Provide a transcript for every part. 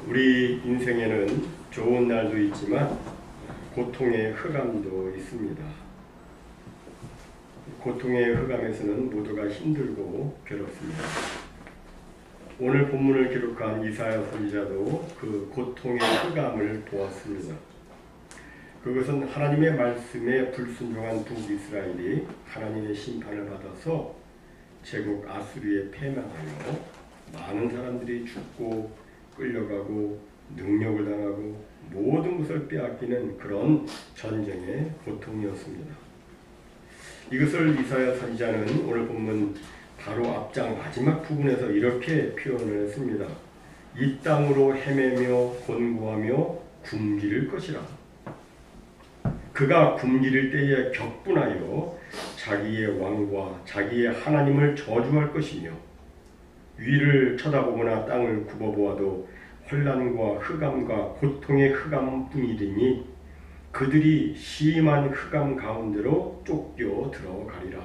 우리 인생에는 좋은 날도 있지만 고통의 흑암도 있습니다. 고통의 흑암에서는 모두가 힘들고 괴롭습니다. 오늘 본문을 기록한 이사야 선지자도 그 고통의 흑암을 보았습니다. 그것은 하나님의 말씀에 불순종한 북이스라엘이 하나님의 심판을 받아서 제국 아수르에 패망하여 많은 사람들이 죽고 끌려가고 능력을 당하고 모든 것을 빼앗기는 그런 전쟁의 고통이었습니다. 이것을 이사야 선지자는 오늘 본문 바로 앞장 마지막 부분에서 이렇게 표현을 했습니다. 이 땅으로 헤매며 곤고하며 굶기를 것이라. 그가 굶기를 때에 격분하여 자기의 왕과 자기의 하나님을 저주할 것이며 위를 쳐다보거나 땅을 굽어보아도 혼란과 흑암과 고통의 흑암뿐이리니 그들이 심한 흑암 가운데로 쫓겨 들어가리라.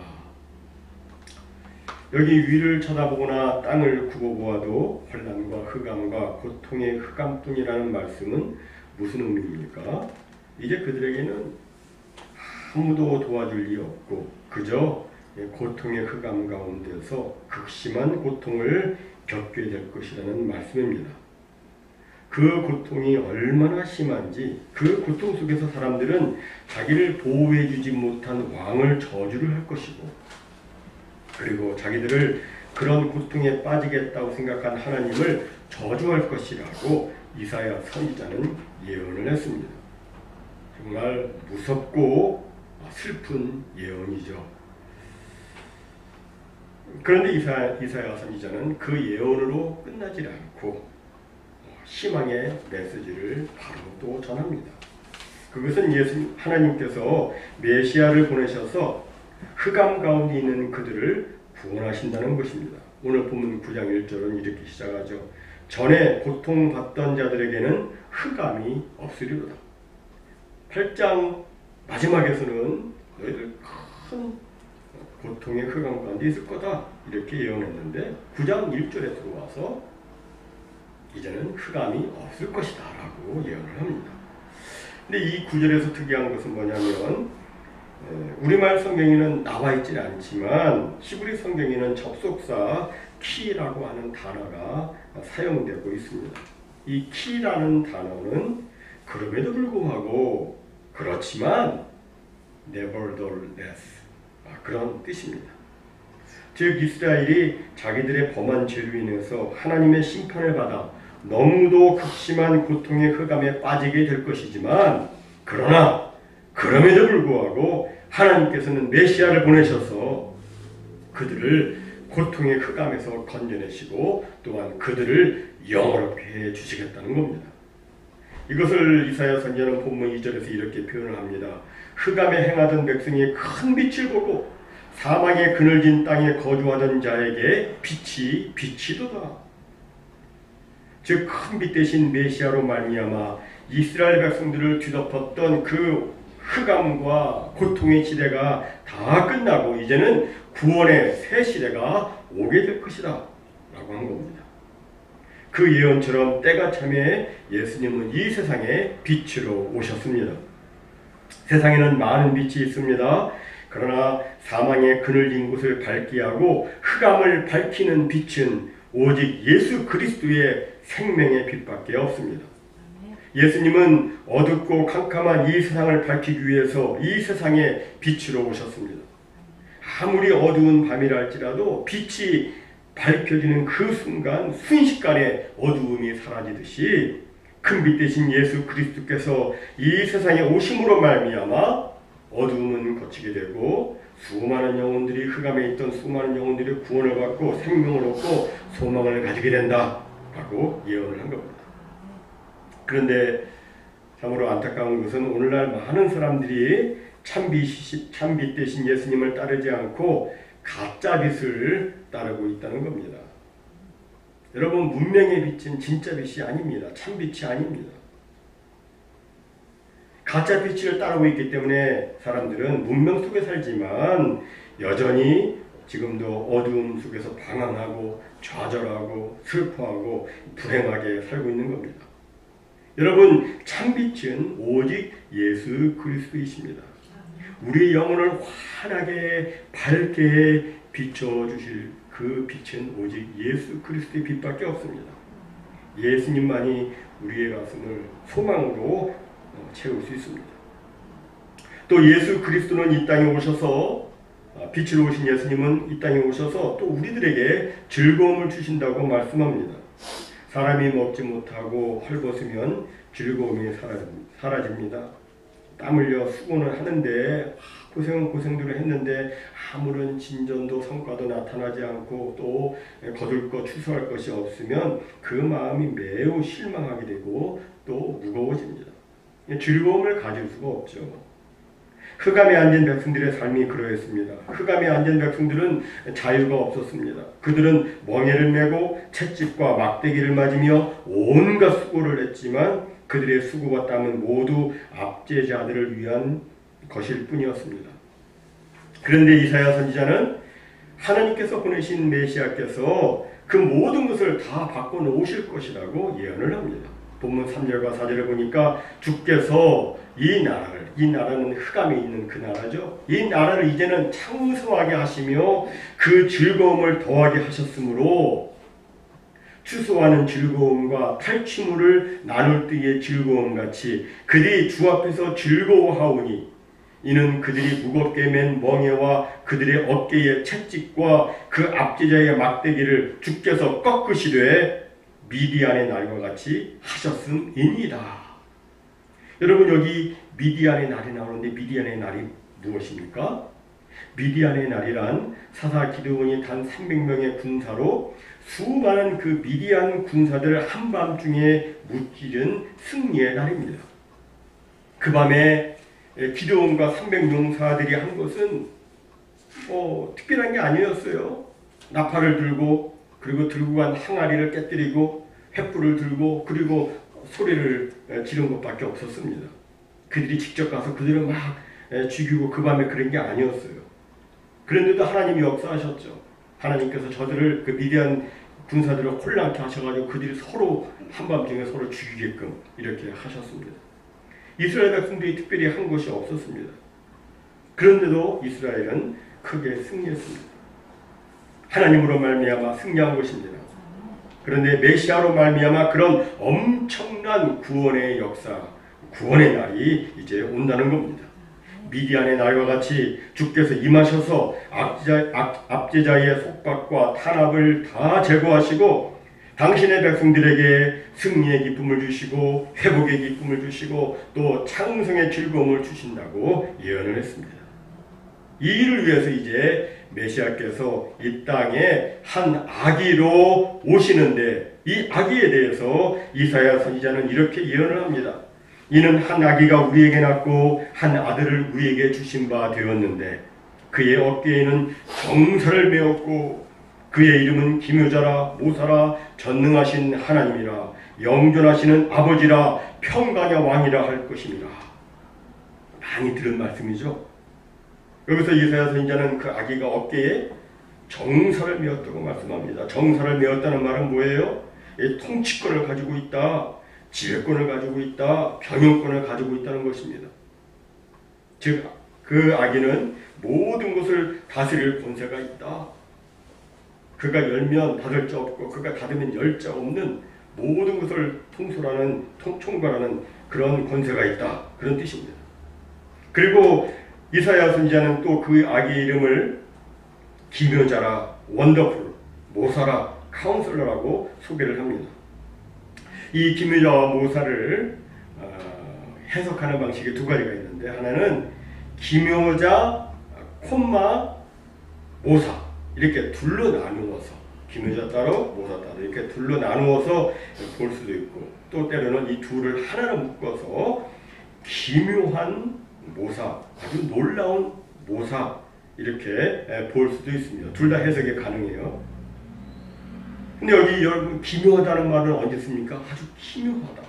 여기 위를 쳐다보거나 땅을 굽어보아도 혼란과 흑암과 고통의 흑암뿐이라는 말씀은 무슨 의미입니까? 이제 그들에게는 아무도 도와줄 일 없고 그저 고통의 흑암 가운데서 극심한 고통을 겪게 될 것이라는 말씀입니다. 그 고통이 얼마나 심한지 그 고통 속에서 사람들은 자기를 보호해주지 못한 왕을 저주를 할 것이고 그리고 자기들을 그런 고통에 빠지겠다고 생각한 하나님을 저주할 것이라고 이사야 선지자는 예언을 했습니다. 정말 무섭고 슬픈 예언이죠. 그런데 이사야 선지자는 그 예언으로 끝나지 않고 희망의 메시지를 바로 또 전합니다. 그것은 하나님께서 메시아를 보내셔서 흑암 가운데 있는 그들을 구원하신다는 것입니다. 오늘 본문 9장 1절은 이렇게 시작하죠. 전에 고통받던 자들에게는 흑암이 없으리로다. 8장 마지막에서는 너희들 큰 고통의 흑암 가운데 있을 거다 이렇게 예언했는데 9장 1절에 들어와서 이제는 흑암이 없을 것이다 라고 예언을 합니다. 근데 이 9절에서 특이한 것은 뭐냐면 우리말 성경에는 나와 있지는 않지만 히브리 성경에는 접속사 키라고 하는 단어가 사용되고 있습니다. 이 키라는 단어는 그럼에도 불구하고 그렇지만 nevertheless 그런 뜻입니다. 즉 이스라엘이 자기들의 범한 죄로 인해서 하나님의 심판을 받아 너무도 극심한 고통의 흑암에 빠지게 될 것이지만 그러나 그럼에도 불구하고 하나님께서는 메시아를 보내셔서 그들을 고통의 흑암에서 건져내시고 또한 그들을 영원하게 해주시겠다는 겁니다. 이것을 이사야 선지자는 본문 2절에서 이렇게 표현을 합니다. 흑암에 행하던 백성이 큰 빛을 보고 사망의 그늘진 땅에 거주하던 자에게 빛이 비치도다. 즉 큰 빛 대신 메시아로 말미암아 이스라엘 백성들을 뒤덮었던 그 흑암과 고통의 시대가 다 끝나고 이제는 구원의 새 시대가 오게 될 것이다 라고 한 겁니다. 그 예언처럼 때가 참에 예수님은 이 세상에 빛으로 오셨습니다. 세상에는 많은 빛이 있습니다. 그러나 사망의 그늘진 곳을 밝게 하고 흑암을 밝히는 빛은 오직 예수 그리스도의 생명의 빛밖에 없습니다. 예수님은 어둡고 캄캄한 이 세상을 밝히기 위해서 이 세상에 빛으로 오셨습니다. 아무리 어두운 밤이라 할지라도 빛이 밝혀지는 그 순간 순식간에 어두움이 사라지듯이 큰 빛 대신 예수 그리스도께서 이 세상에 오심으로 말미암아 어두움은 거치게 되고 수많은 영혼들이 흑암에 있던 수많은 영혼들이 구원을 받고 생명을 얻고 소망을 가지게 된다라고 예언을 한 겁니다. 그런데 참으로 안타까운 것은 오늘날 많은 사람들이 참빛 대신 예수님을 따르지 않고 가짜 빛을 따르고 있다는 겁니다. 여러분 문명의 빛은 진짜 빛이 아닙니다. 참빛이 아닙니다. 가짜 빛을 따르고 있기 때문에 사람들은 문명 속에 살지만 여전히 지금도 어두움 속에서 방황하고 좌절하고 슬퍼하고 불행하게 살고 있는 겁니다. 여러분, 참빛은 오직 예수 그리스도이십니다. 우리의 영혼을 환하게 밝게 비춰주실 그 빛은 오직 예수 그리스도의 빛밖에 없습니다. 예수님만이 우리의 가슴을 소망으로 채울 수 있습니다. 또 예수 그리스도는 이 땅에 오셔서, 빛으로 오신 예수님은 이 땅에 오셔서 또 우리들에게 즐거움을 주신다고 말씀합니다. 사람이 먹지 못하고 헐벗으면 즐거움이 사라집니다. 땀 흘려 수고는 하는데 고생은 고생대로 했는데 아무런 진전도 성과도 나타나지 않고 또 거둘 것 추수할 것이 없으면 그 마음이 매우 실망하게 되고 또 무거워집니다. 즐거움을 가질 수가 없죠. 흑암에 앉은 백성들의 삶이 그러했습니다. 흑암에 앉은 백성들은 자유가 없었습니다. 그들은 멍에를 메고 채찍과 막대기를 맞으며 온갖 수고를 했지만 그들의 수고와 땀은 모두 압제자들을 위한 것일 뿐이었습니다. 그런데 이사야 선지자는 하나님께서 보내신 메시아께서 그 모든 것을 다 바꿔놓으실 것이라고 예언을 합니다. 본문 3절과 4절을 보니까 주께서 이 나라는 흑암에 있는 그 나라죠. 이 나라를 이제는 창성하게 하시며 그 즐거움을 더하게 하셨으므로 추수하는 즐거움과 탈취물을 나눌 때의 즐거움같이 그들이 주 앞에서 즐거워하오니 이는 그들이 무겁게 맨 멍에와 그들의 어깨의 채찍과 그 압제자의 막대기를 주께서 꺾으시되 미디안의 날과 같이 하셨음이니이다. 여러분, 여기 미디안의 날이 나오는데 미디안의 날이 무엇입니까? 미디안의 날이란 사사 기드온이 단 300명의 군사로 수많은 그 미디안 군사들 한밤중에 무찌른 승리의 날입니다. 그 밤에 기드온과 300용사들이 한 것은 특별한 게 아니었어요. 나팔을 들고 그리고 들고 간 항아리를 깨뜨리고 횃불을 들고 그리고 소리를 지른 것밖에 없었습니다. 그들이 직접 가서 그들을 막 죽이고 그 밤에 그런 게 아니었어요. 그런데도 하나님이 역사하셨죠. 하나님께서 저들을 그 미디안 군사들을 혼란케 하셔가지고 그들이 서로 한밤중에 서로 죽이게끔 이렇게 하셨습니다. 이스라엘 백성들이 특별히 한 것이 없었습니다. 그런데도 이스라엘은 크게 승리했습니다. 하나님으로 말미암아 승리한 것입니다. 그런데 메시아로 말미암아 그런 엄청난 구원의 역사, 구원의 날이 이제 온다는 겁니다. 미디안의 날과 같이 주께서 임하셔서 압제자의 속박과 탄압을 다 제거하시고 당신의 백성들에게 승리의 기쁨을 주시고 회복의 기쁨을 주시고 또 창성의 즐거움을 주신다고 예언을 했습니다. 이 일을 위해서 이제 메시아께서 이 땅에 한 아기로 오시는데 이 아기에 대해서 이사야 선지자는 이렇게 예언을 합니다. 이는 한 아기가 우리에게 낳고 한 아들을 우리에게 주신 바 되었는데 그의 어깨에는 정사를 메었고 그의 이름은 기묘자라 모사라 전능하신 하나님이라 영존하시는 아버지라 평강의 왕이라 할 것입니다. 많이 들은 말씀이죠. 여기서 이사야 선지자는 그 아기가 어깨에 정사를 메었다고 말씀합니다. 정사를 메었다는 말은 뭐예요? 통치권을 가지고 있다, 지배권을 가지고 있다, 병영권을 가지고 있다는 것입니다. 즉, 그 아기는 모든 것을 다스릴 권세가 있다. 그가 열면 닫을 자 없고 그가 닫으면 열 자 없는 모든 것을 통솔하는, 총괄하는 그런 권세가 있다. 그런 뜻입니다. 그리고 이사야 선지자는 또 그 아기의 이름을 기묘자라, 원더풀, 모사라, 카운슬러라고 소개를 합니다. 이 기묘자와 모사를 해석하는 방식이 두 가지가 있는데 하나는 기묘자, 모사 이렇게 둘로 나누어서 기묘자 따로 모사 따로 이렇게 둘로 나누어서 볼 수도 있고 또 때로는 이 둘을 하나로 묶어서 기묘한 모사, 아주 놀라운 모사 이렇게 볼 수도 있습니다. 둘 다 해석이 가능해요. 근데 여기 여러분 기묘하다는 말은 어디 있습니까? 아주 기묘하다.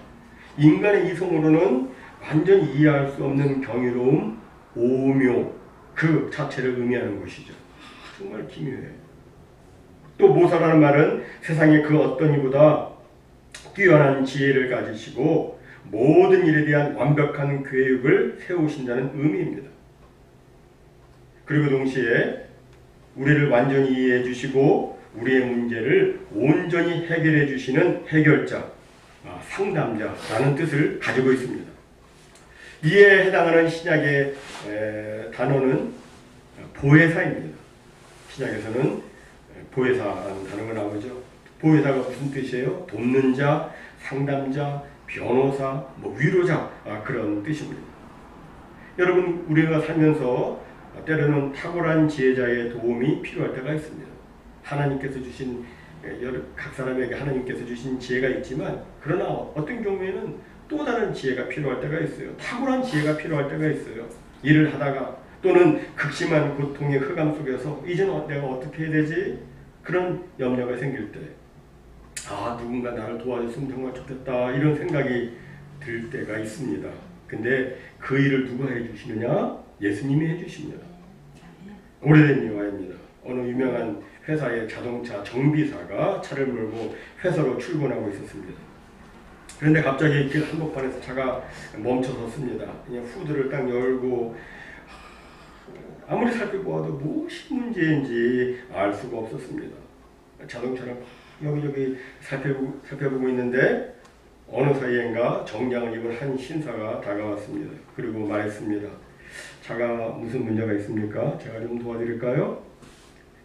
인간의 이성으로는 완전히 이해할 수 없는 경이로움, 오묘 그 자체를 의미하는 것이죠. 정말 기묘해요. 또 모사라는 말은 세상의 그 어떤 이보다 뛰어난 지혜를 가지시고 모든 일에 대한 완벽한 계획을 세우신다는 의미입니다. 그리고 동시에 우리를 완전히 이해해 주시고 우리의 문제를 온전히 해결해 주시는 해결자, 상담자라는 뜻을 가지고 있습니다. 이에 해당하는 신약의 단어는 보혜사입니다. 신약에서는 보혜사라는 단어가 나오죠. 보혜사가 무슨 뜻이에요? 돕는 자, 상담자, 변호사, 위로자, 그런 뜻입니다. 여러분, 우리가 살면서 때로는 탁월한 지혜자의 도움이 필요할 때가 있습니다. 하나님께서 주신, 각 사람에게 하나님께서 주신 지혜가 있지만, 그러나 어떤 경우에는 또 다른 지혜가 필요할 때가 있어요. 탁월한 지혜가 필요할 때가 있어요. 일을 하다가 또는 극심한 고통의 흑암 속에서 이제 내가 어떻게 해야 되지? 그런 염려가 생길 때, 누군가 나를 도와줬으면 정말 좋겠다, 이런 생각이 들 때가 있습니다. 근데 그 일을 누가 해주시느냐? 예수님이 해주십니다. 오래된 일화입니다. 어느 유명한 회사의 자동차 정비사가 차를 몰고 회사로 출근하고 있었습니다. 그런데 갑자기 길 한복판에서 차가 멈춰섰습니다. 그냥 후드를 딱 열고 아무리 살펴보아도 무엇이 문제인지 알 수가 없었습니다. 자동차를 여기저기 살펴보고 있는데 어느 사이엔가 정장을 입은 한 신사가 다가왔습니다. 그리고 말했습니다. 차가 무슨 문제가 있습니까? 제가 좀 도와드릴까요?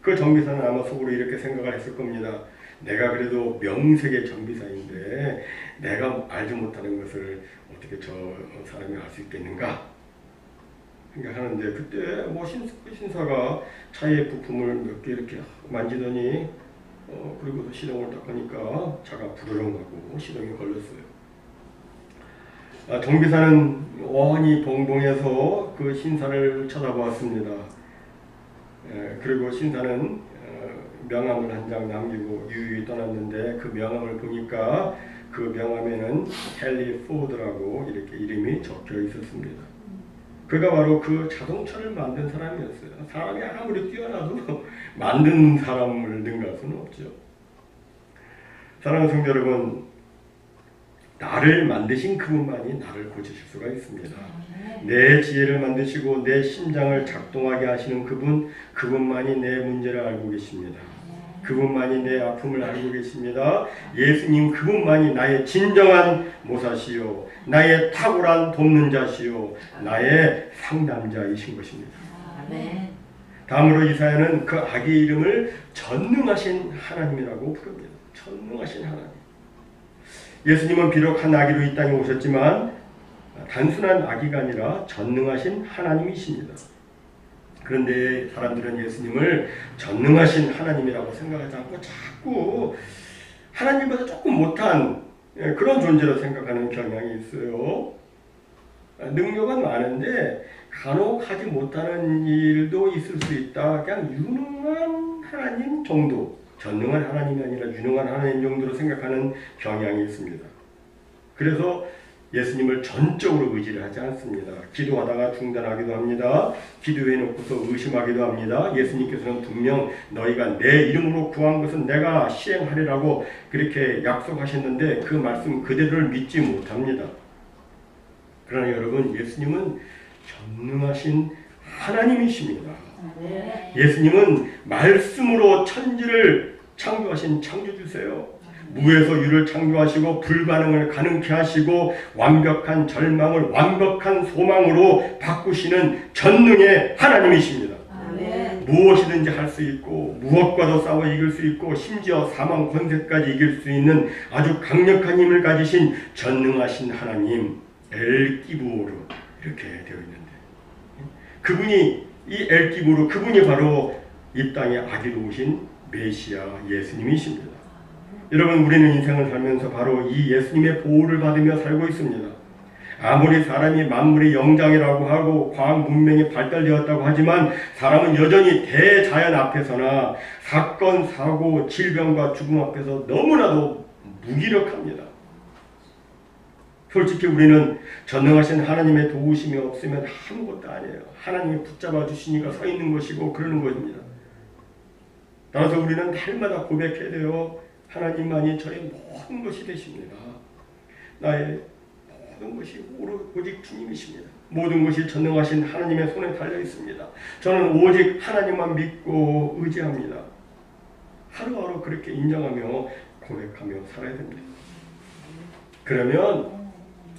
그 정비사는 아마 속으로 이렇게 생각을 했을 겁니다. 내가 그래도 명색의 정비사인데 내가 알지 못하는 것을 어떻게 저 사람이 알 수 있겠는가 생각하는데, 그때 신사가 차의 부품을 몇 개 이렇게 만지더니 그리고서 시동을 딱 하니까 차가 부르렁하고 시동이 걸렸어요. 정비사는 원히 봉봉해서 그 신사를 쳐다보았습니다. 그리고 신사는 명함을 한 장 남기고 유유히 떠났는데, 그 명함을 보니까 그 명함에는 헨리 포드라고 이렇게 이름이 적혀 있었습니다. 그가 바로 그 자동차를 만든 사람이었어요. 사람이 아무리 뛰어나도 만든 사람을 능가할 수는 없죠. 사랑하는 성도 여러분, 나를 만드신 그분만이 나를 고치실 수가 있습니다. 내 지혜를 만드시고 내 심장을 작동하게 하시는 그분만이 내 문제를 알고 계십니다. 그분만이 내 아픔을 알고 계십니다. 예수님 그분만이 나의 진정한 모사시요, 나의 탁월한 돕는 자시요, 나의 상담자이신 것입니다. 아멘. 다음으로 이사야는 그 아기의 이름을 전능하신 하나님이라고 부릅니다. 전능하신 하나님. 예수님은 비록 한 아기로 이 땅에 오셨지만 단순한 아기가 아니라 전능하신 하나님이십니다. 그런데 사람들은 예수님을 전능하신 하나님이라고 생각하지 않고 자꾸 하나님보다 조금 못한 그런 존재로 생각하는 경향이 있어요. 능력은 많은데 간혹 하지 못하는 일도 있을 수 있다. 그냥 유능한 하나님 정도, 전능한 하나님이 아니라 유능한 하나님 정도로 생각하는 경향이 있습니다. 그래서 예수님을 전적으로 의지를 하지 않습니다. 기도하다가 중단하기도 합니다. 기도해놓고서 의심하기도 합니다. 예수님께서는 분명 너희가 내 이름으로 구한 것은 내가 시행하리라고 그렇게 약속하셨는데 그 말씀 그대로를 믿지 못합니다. 그러나 여러분, 예수님은 전능하신 하나님이십니다. 예수님은 말씀으로 천지를 창조하신 창조주세요. 무에서 유를 창조하시고 불가능을 가능케 하시고 완벽한 절망을 완벽한 소망으로 바꾸시는 전능의 하나님이십니다. 아멘. 무엇이든지 할 수 있고 무엇과도 싸워 이길 수 있고 심지어 사망 권세까지 이길 수 있는 아주 강력한 힘을 가지신 전능하신 하나님, 엘기브오르 이렇게 되어 있는데, 그분이 이 엘기브오르, 그분이 바로 이 땅에 아기로 오신 메시아 예수님이십니다. 여러분, 우리는 인생을 살면서 바로 이 예수님의 보호를 받으며 살고 있습니다. 아무리 사람이 만물의 영장이라고 하고 과학 문명이 발달되었다고 하지만 사람은 여전히 대자연 앞에서나 사건, 사고, 질병과 죽음 앞에서 너무나도 무기력합니다. 솔직히 우리는 전능하신 하나님의 도우심이 없으면 아무것도 아니에요. 하나님이 붙잡아 주시니까 서 있는 것이고 그러는 것입니다. 따라서 우리는 날마다 고백해야 돼요. 하나님만이 저의 모든 것이 되십니다. 나의 모든 것이 오직 주님이십니다. 모든 것이 전능하신 하나님의 손에 달려 있습니다. 저는 오직 하나님만 믿고 의지합니다. 하루하루 그렇게 인정하며 고백하며 살아야 됩니다. 그러면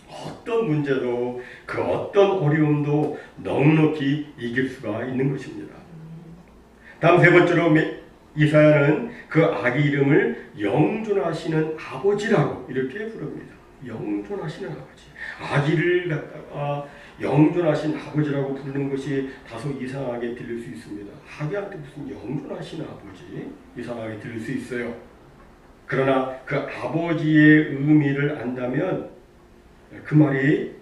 어떤 문제도 그 어떤 어려움도 넉넉히 이길 수가 있는 것입니다. 다음 세 번째로 이사야는 그 아기 이름을 영존하시는 아버지라고 이렇게 부릅니다. 영존하시는 아버지. 아기를 갖다가 영존하신 아버지라고 부르는 것이 다소 이상하게 들릴 수 있습니다. 아기한테 무슨 영존하신 아버지? 이상하게 들릴 수 있어요. 그러나 그 아버지의 의미를 안다면 그 말이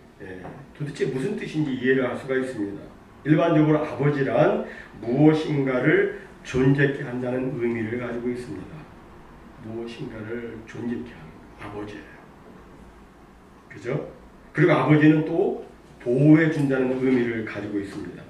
도대체 무슨 뜻인지 이해를 할 수가 있습니다. 일반적으로 아버지란 무엇인가를 존재케 한다는 의미를 가지고 있습니다. 무엇인가를 존재케 하는 아버지예요. 그죠? 그리고 아버지는 또 보호해 준다는 의미를 가지고 있습니다.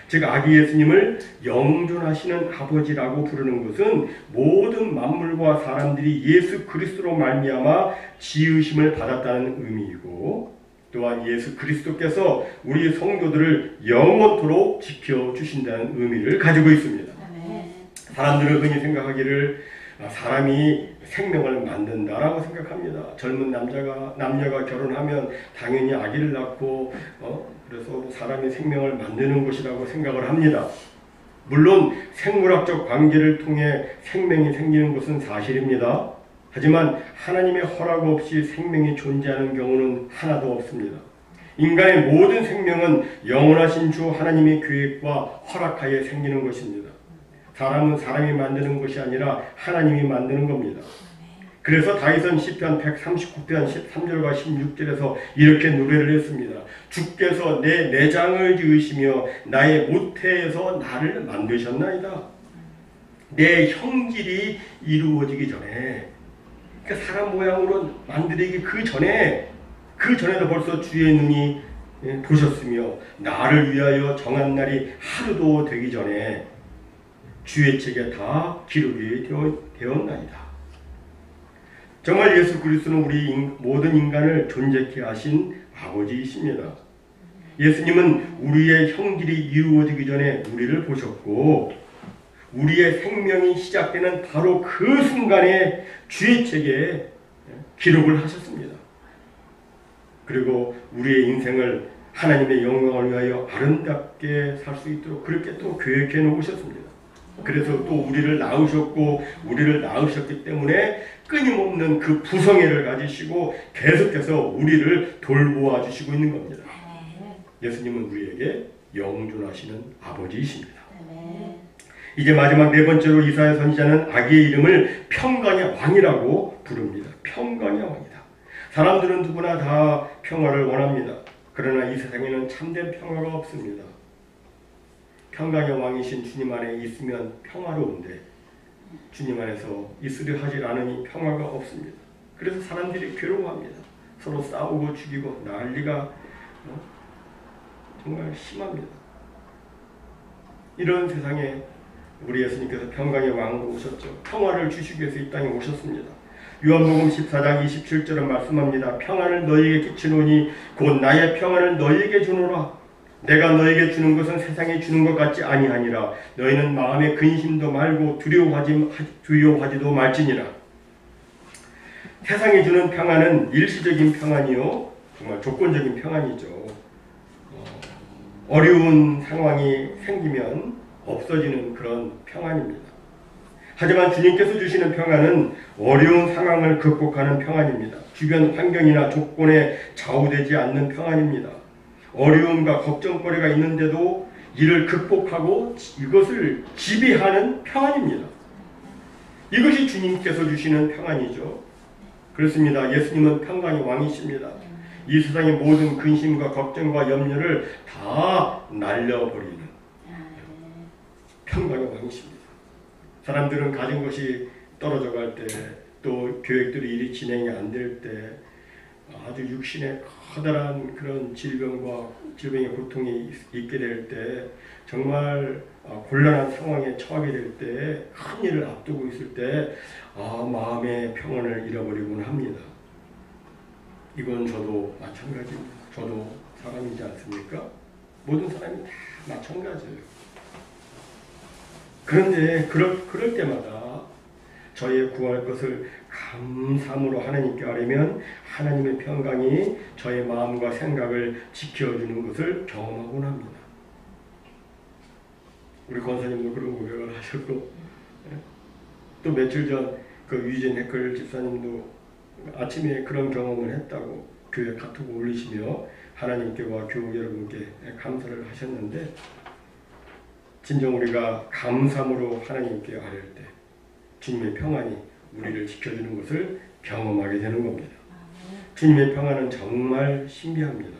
즉 아기 예수님을 영존하시는 아버지라고 부르는 것은 모든 만물과 사람들이 예수 그리스도로 말미암아 지으심을 받았다는 의미이고, 또한 예수 그리스도께서 우리 성도들을 영원토록 지켜주신다는 의미를 가지고 있습니다. 사람들은 흔히 생각하기를 사람이 생명을 만든다라고 생각합니다. 젊은 남녀가 결혼하면 당연히 아기를 낳고 그래서 사람이 생명을 만드는 것이라고 생각을 합니다. 물론 생물학적 관계를 통해 생명이 생기는 것은 사실입니다. 하지만 하나님의 허락 없이 생명이 존재하는 경우는 하나도 없습니다. 인간의 모든 생명은 영원하신 주 하나님의 계획과 허락하에 생기는 것입니다. 사람은 사람이 만드는 것이 아니라 하나님이 만드는 겁니다. 그래서 다윗은 시편 139편 13절과 16절에서 이렇게 노래를 했습니다. 주께서 내 내장을 지으시며 나의 모태에서 나를 만드셨나이다. 내 형질이 이루어지기 전에, 그러니까 사람 모양으로 만들기 그 전에도 벌써 주의 눈이 보셨으며 나를 위하여 정한 날이 하루도 되기 전에 주의 책에 다 기록이 되었나이다. 정말 예수 그리스도는 우리 모든 인간을 존재케 하신 아버지이십니다. 예수님은 우리의 형질이 이루어지기 전에 우리를 보셨고 우리의 생명이 시작되는 바로 그 순간에 주의 책에 기록을 하셨습니다. 그리고 우리의 인생을 하나님의 영광을 위하여 아름답게 살 수 있도록 그렇게 또 계획해 놓으셨습니다. 그래서 또 우리를 낳으셨고 우리를 낳으셨기 때문에 끊임없는 그 부성애를 가지시고 계속해서 우리를 돌보아 주시고 있는 겁니다. 예수님은 우리에게 영존하시는 아버지이십니다. 이제 마지막 네 번째로 이사야 선지자는 아기의 이름을 평강의 왕이라고 부릅니다. 평강의 왕이다. 사람들은 누구나 다 평화를 원합니다. 그러나 이 세상에는 참된 평화가 없습니다. 평강의 왕이신 주님 안에 있으면 평화로운데 주님 안에서 있으려 하지 않으니 평화가 없습니다. 그래서 사람들이 괴로워합니다. 서로 싸우고 죽이고 난리가 정말 심합니다. 이런 세상에 우리 예수님께서 평강의 왕으로 오셨죠. 평화를 주시기 위해서 이 땅에 오셨습니다. 요한복음 14장 27절은 말씀합니다. 평안을 너희에게 끼치노니 곧 나의 평안을 너희에게 주노라. 내가 너에게 주는 것은 세상이 주는 것 같지 아니하니라. 너희는 마음에 근심도 말고 두려워하지도 말지니라. 세상이 주는 평안은 일시적인 평안이요, 정말 조건적인 평안이죠. 어려운 상황이 생기면 없어지는 그런 평안입니다. 하지만 주님께서 주시는 평안은 어려운 상황을 극복하는 평안입니다. 주변 환경이나 조건에 좌우되지 않는 평안입니다. 어려움과 걱정거리가 있는데도 이를 극복하고 이것을 지배하는 평안입니다. 이것이 주님께서 주시는 평안이죠. 그렇습니다. 예수님은 평강의 왕이십니다. 이 세상의 모든 근심과 걱정과 염려를 다 날려버리는 평강의 왕이십니다. 사람들은 가진 것이 떨어져 갈 때, 또 계획들이 일이 진행이 안 될 때, 아주 육신의 커다란 그런 질병의 고통이 있게 될 때, 정말 곤란한 상황에 처하게 될 때, 큰 일을 앞두고 있을 때 마음의 평안을 잃어버리곤 합니다. 이건 저도 마찬가지입니다. 저도 사람이지 않습니까? 모든 사람이 다 마찬가지예요. 그런데 그럴 때마다 저의 구할 것을 감사함으로 하나님께 아뢰면 하나님의 평강이 저의 마음과 생각을 지켜주는 것을 경험하곤 합니다. 우리 권사님도 그런 고백을 하셨고, 또 며칠 전 그 유진 해클 집사님도 아침에 그런 경험을 했다고 교회 카톡 올리시며 하나님께와 교우 여러분께 감사를 하셨는데, 진정 우리가 감사함으로 하나님께 아뢰을 때 주님의 평안이 우리를 지켜주는 것을 경험하게 되는 겁니다. 주님의 평안은 정말 신비합니다.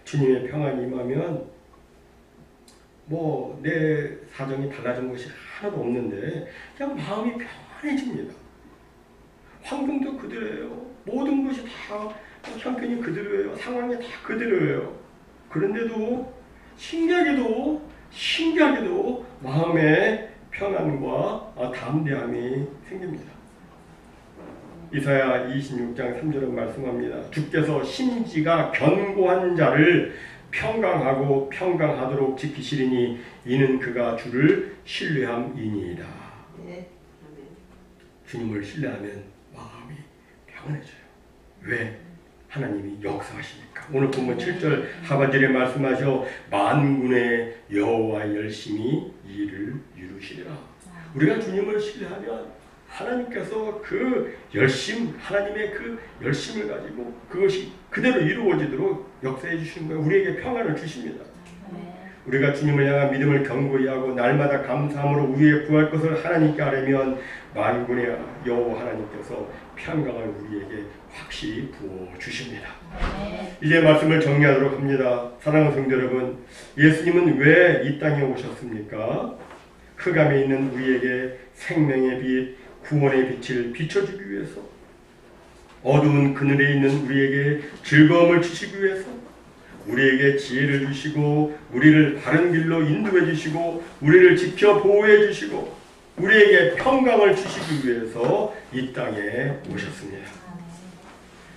주님의 평안이 임하면 뭐 내 사정이 달라진 것이 하나도 없는데 그냥 마음이 평안해집니다. 환경도 그대로예요. 모든 것이 다 형편이 그대로예요. 상황이 다 그대로예요. 그런데도 신기하게도 마음의 평안과 담대함이 생깁니다. 이사야 26장 3절은 말씀합니다. 주께서 심지가 견고한 자를 평강하고 평강하도록 지키시리니 이는 그가 주를 신뢰함이니이다. 네. 주님을 신뢰하면 마음이 평안해져요. 왜? 하나님이 역사하시니까. 오늘 본문 7절 하반절에 말씀하셔 만군의 여호와 열심히 일을 이루시리라. 우리가 주님을 신뢰하면 하나님께서 그 열심, 하나님의 그 열심을 가지고 그것이 그대로 이루어지도록 역사해 주시는 거예요. 우리에게 평안을 주십니다. 우리가 주님을 향한 믿음을 견고히 하고 날마다 감사함으로 우리의 구할 것을 하나님께 아뢰면 만군의 여호와 하나님께서 평강을 우리에게 확실히 부어주십니다. 이제 말씀을 정리하도록 합니다. 사랑하는 성도 여러분, 예수님은 왜 이 땅에 오셨습니까? 흑암에 있는 우리에게 생명의 빛, 구원의 빛을 비춰주기 위해서, 어두운 그늘에 있는 우리에게 즐거움을 주시기 위해서, 우리에게 지혜를 주시고 우리를 바른 길로 인도해 주시고 우리를 지켜 보호해 주시고 우리에게 평강을 주시기 위해서 이 땅에 오셨습니다.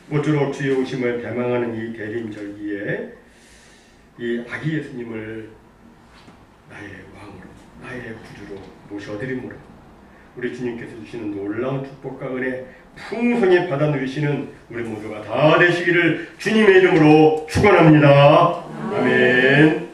모쪼록 주의 오심을 대망하는 이 대림절기에 이 아기 예수님을 나의 왕으로, 나의 구주로 모셔드림으로 우리 주님께서 주시는 놀라운 축복과 은혜 풍성히 받아 누리시는 우리 모두가 다 되시기를 주님의 이름으로 축원합니다. 아멘.